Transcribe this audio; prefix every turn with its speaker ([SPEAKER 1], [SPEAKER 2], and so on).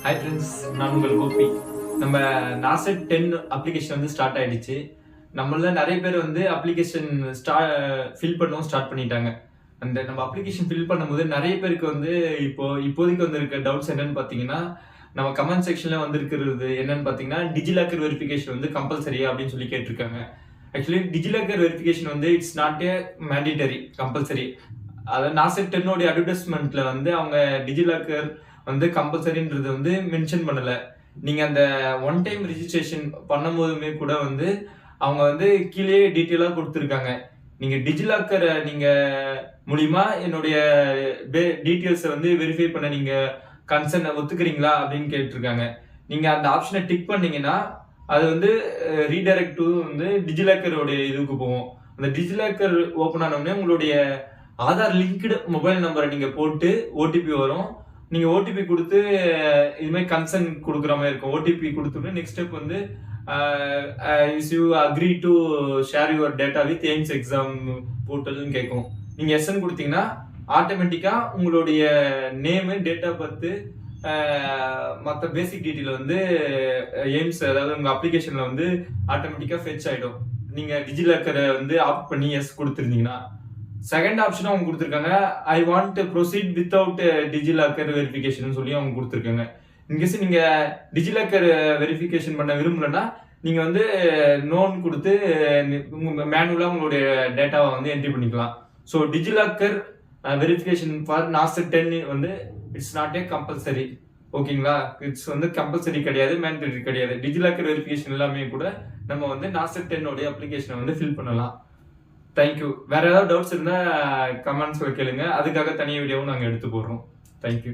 [SPEAKER 1] Hi friends, நான் உங்கள் கோபி. நம்ம நாசெட் 10 அப்ளிகேஷன் வந்து ஸ்டார்ட் ஆயிடுச்சு. நம்மள நிறைய பேர் வந்து அப்ளிகேஷன் ஃபில் பண்ணவும் ஸ்டார்ட் பண்ணிட்டாங்க. அந்த நம்ம அப்ளிகேஷன் ஃபில் பண்ணும்போது நிறைய பேருக்கு வந்து இப்போதைக்கு வந்திருக்க டவுட்ஸ் என்னன்னு பார்த்தீங்கன்னா, நம்ம கமெண்ட் செக்ஷன்ல வந்திருக்கிறது என்னன்னு பார்த்தீங்கன்னா, டிஜிலாக்கர் வெரிஃபிகேஷன் வந்து கம்பல்சரியா அப்படின்னு சொல்லி கேட்டிருக்காங்க. ஆக்சுவலி டிஜிலாக்கர் வெரிஃபிகேஷன் வந்து it's not a mandatory, compulsory. அதாவது நாசெட் 10 அட்வர்டைஸ்மெண்ட்ல வந்து அவங்க டிஜிலாக்கர் வந்து கம்பல்சரின்றது வந்து மென்ஷன் பண்ணல. நீங்க அந்த ஒன் டைம் ரிஜிஸ்ட்ரேஷன் பண்ணும்போதுமே கூட வந்து அவங்க வந்து கீழே டீட்டெயிலா கொடுத்துருக்காங்க. நீங்க டிஜிலாக்கரை நீங்க மூலியமா என்னுடைய டீட்டெயில்ஸை வந்து வெரிஃபை பண்ண நீங்க கன்சர்ன் ஒத்துக்கிறீங்களா அப்படின்னு கேட்டிருக்காங்க. நீங்க அந்த ஆப்ஷனை டிக் பண்ணீங்கன்னா அது வந்து ரீடைரக்ட் டு வந்து டிஜிலாக்கரோட இதுக்கு போகும். அந்த டிஜிலாக்கர் ஓப்பன் ஆனோடனே உங்களுடைய ஆதார் லிங்க்டு மொபைல் நம்பரை நீங்க போட்டு ஓடிபி வரும். நீங்க ஓடிபி கொடுத்து இது மாதிரி கன்சர்ன் கொடுக்குற மாதிரி இருக்கும். ஓடிபி கொடுத்துட்டு நெக்ஸ்ட் ஸ்டெப் வந்து is you agree to share your data with AIIMS exam போர்ட்டல்னு கேட்கும். நீங்க எஸ்என் கொடுத்தீங்கன்னா ஆட்டோமேட்டிக்கா உங்களுடைய நேமு, டேட் ஆஃப் பர்த், மற்ற பேசிக் டீட்டெயில் வந்து எய்ம்ஸ், அதாவது உங்க அப்ளிகேஷன்ல வந்து ஆட்டோமேட்டிக்கா ஃபெச் ஆயிடும். நீங்க டிஜிலாக்கரை வந்து ஆப்ட் பண்ணி எஸ் கொடுத்துருந்தீங்கன்னா. செகண்ட் ஆப்ஷன் அவங்க கொடுத்துருக்காங்க, I want to proceed without DigiLocker verification சொல்லி அவங்க கொடுத்துருக்காங்க. இன்கேஸ் நீங்க டிஜிலாக்கர் வெரிஃபிகேஷன் பண்ண விரும்பலன்னா நீங்க வந்து நோன் கொடுத்து மேனுவலா உங்களுடைய டேட்டாவை வந்து என்ட்ரி பண்ணிக்கலாம். ஸோ டிஜிலாக்கர் வெரிஃபிகேஷன் ஃபார் நாசெட் 10 வந்து இட்ஸ் நாட் ஏ கம்பல்சரி. ஓகேங்களா? இட்ஸ் வந்து கம்பல்சரி கிடையாது, மேண்டேட்டரி கிடையாது. டிஜிலாக்கர் வெரிஃபிகேஷன் எல்லாமே கூட நம்ம வந்து நாசெட் 10 அப்ளிகேஷனை வந்து ஃபில் பண்ணலாம். தேங்க்யூ. வேற ஏதாவது டவுட்ஸ் இருந்தா கமெண்ட்ஸ்ல கேளுங்க. அதுக்காக தனி வீடியோவும் நாங்கள் எடுத்து போடுறோம். தேங்க்யூ.